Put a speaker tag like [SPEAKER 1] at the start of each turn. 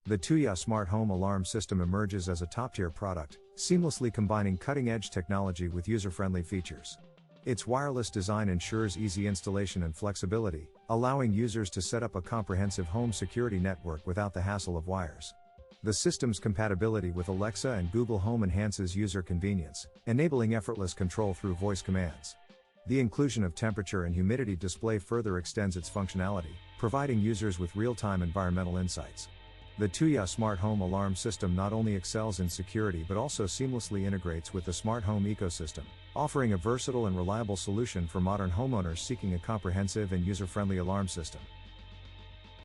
[SPEAKER 1] The Tuya smart home alarm system emerges as a top-tier product, seamlessly combining cutting-edge technology with user-friendly features. Its wireless design ensures easy installation and flexibility, allowing users to set up a comprehensive home security network without the hassle of wires. The system's compatibility with Alexa and Google Home enhances user convenience, enabling effortless control through voice commands. The inclusion of temperature and humidity display further extends its functionality, providing users with real-time environmental insights. The Tuya smart home alarm system not only excels in security but also seamlessly integrates with the smart home ecosystem, offering a versatile and reliable solution for modern homeowners seeking a comprehensive and user-friendly alarm system.